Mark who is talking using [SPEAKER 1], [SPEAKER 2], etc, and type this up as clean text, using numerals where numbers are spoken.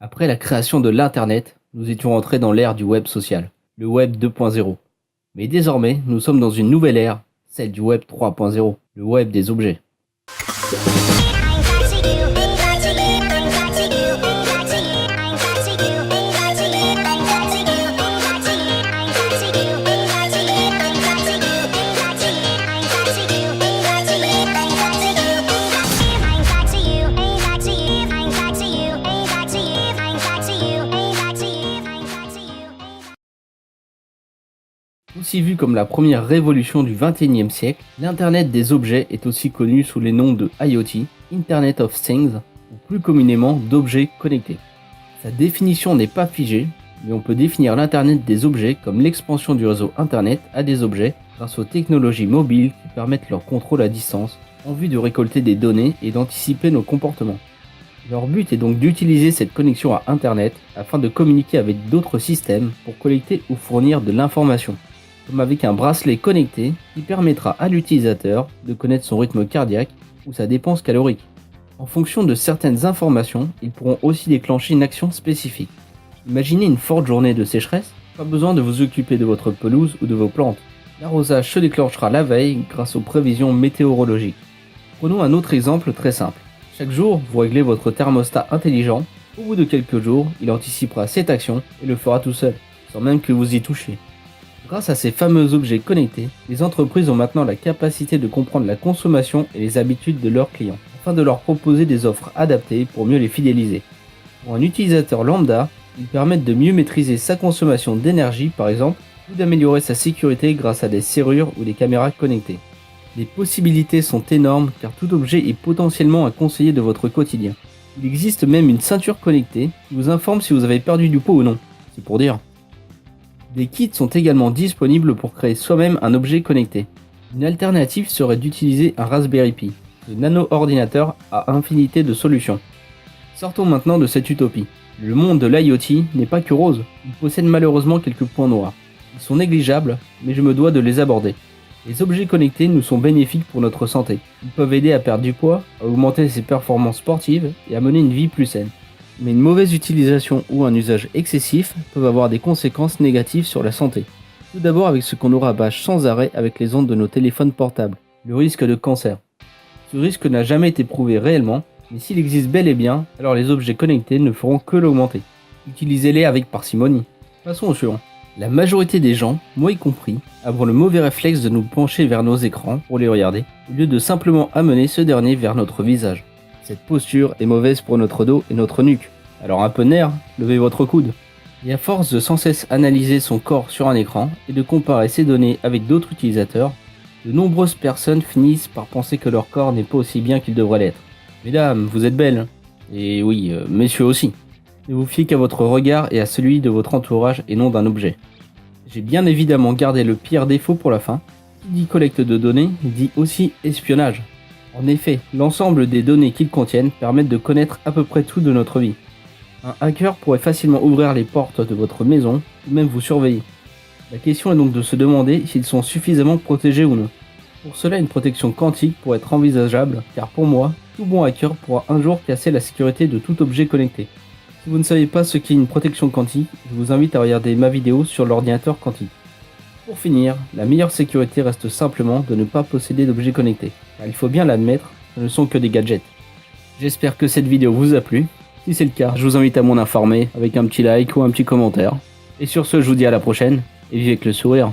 [SPEAKER 1] Après la création de l'Internet, nous étions entrés dans l'ère du web social, le web 2.0. Mais désormais, nous sommes dans une nouvelle ère, celle du web 3.0, le web des objets. Aussi vu comme la première révolution du XXIe siècle, l'Internet des objets est aussi connu sous les noms de IoT, Internet of Things, ou plus communément d'objets connectés. Sa définition n'est pas figée, mais on peut définir l'Internet des objets comme l'expansion du réseau Internet à des objets grâce aux technologies mobiles qui permettent leur contrôle à distance, en vue de récolter des données et d'anticiper nos comportements. Leur but est donc d'utiliser cette connexion à Internet afin de communiquer avec d'autres systèmes pour collecter ou fournir de l'information, comme avec un bracelet connecté qui permettra à l'utilisateur de connaître son rythme cardiaque ou sa dépense calorique. En fonction de certaines informations, ils pourront aussi déclencher une action spécifique. Imaginez une forte journée de sécheresse, pas besoin de vous occuper de votre pelouse ou de vos plantes. L'arrosage se déclenchera la veille grâce aux prévisions météorologiques. Prenons un autre exemple très simple. Chaque jour, vous réglez votre thermostat intelligent. Au bout de quelques jours, il anticipera cette action et le fera tout seul, sans même que vous y touchiez. Grâce à ces fameux objets connectés, les entreprises ont maintenant la capacité de comprendre la consommation et les habitudes de leurs clients, afin de leur proposer des offres adaptées pour mieux les fidéliser. Pour un utilisateur lambda, ils permettent de mieux maîtriser sa consommation d'énergie par exemple, ou d'améliorer sa sécurité grâce à des serrures ou des caméras connectées. Les possibilités sont énormes car tout objet est potentiellement un conseiller de votre quotidien. Il existe même une ceinture connectée qui vous informe si vous avez perdu du poids ou non. C'est pour dire. Des kits sont également disponibles pour créer soi-même un objet connecté. Une alternative serait d'utiliser un Raspberry Pi. Ce nano-ordinateur a infinité de solutions. Sortons maintenant de cette utopie. Le monde de l'IoT n'est pas que rose, il possède malheureusement quelques points noirs. Ils sont négligeables, mais je me dois de les aborder. Les objets connectés nous sont bénéfiques pour notre santé. Ils peuvent aider à perdre du poids, à augmenter ses performances sportives et à mener une vie plus saine. Mais une mauvaise utilisation ou un usage excessif peuvent avoir des conséquences négatives sur la santé. Tout d'abord avec ce qu'on nous rabâche sans arrêt avec les ondes de nos téléphones portables, le risque de cancer. Ce risque n'a jamais été prouvé réellement, mais s'il existe bel et bien, alors les objets connectés ne feront que l'augmenter. Utilisez-les avec parcimonie. Passons au suivant. La majorité des gens, moi y compris, avons le mauvais réflexe de nous pencher vers nos écrans pour les regarder, au lieu de simplement amener ce dernier vers notre visage. Cette posture est mauvaise pour notre dos et notre nuque. Alors un peu de nerf, levez votre coude. Et à force de sans cesse analyser son corps sur un écran et de comparer ses données avec d'autres utilisateurs, de nombreuses personnes finissent par penser que leur corps n'est pas aussi bien qu'il devrait l'être. Mesdames, vous êtes belles. Et oui, messieurs aussi. Ne vous fiez qu'à votre regard et à celui de votre entourage et non d'un objet. J'ai bien évidemment gardé le pire défaut pour la fin. Qui dit collecte de données dit aussi espionnage. En effet, l'ensemble des données qu'ils contiennent permettent de connaître à peu près tout de notre vie. Un hacker pourrait facilement ouvrir les portes de votre maison ou même vous surveiller. La question est donc de se demander s'ils sont suffisamment protégés ou non. Pour cela, une protection quantique pourrait être envisageable, car pour moi, tout bon hacker pourra un jour casser la sécurité de tout objet connecté. Si vous ne savez pas ce qu'est une protection quantique, je vous invite à regarder ma vidéo sur l'ordinateur quantique. Pour finir, la meilleure sécurité reste simplement de ne pas posséder d'objets connectés, car il faut bien l'admettre, ce ne sont que des gadgets. J'espère que cette vidéo vous a plu. Si c'est le cas, je vous invite à m'en informer avec un petit like ou un petit commentaire. Et sur ce, je vous dis à la prochaine, et vivez avec le sourire.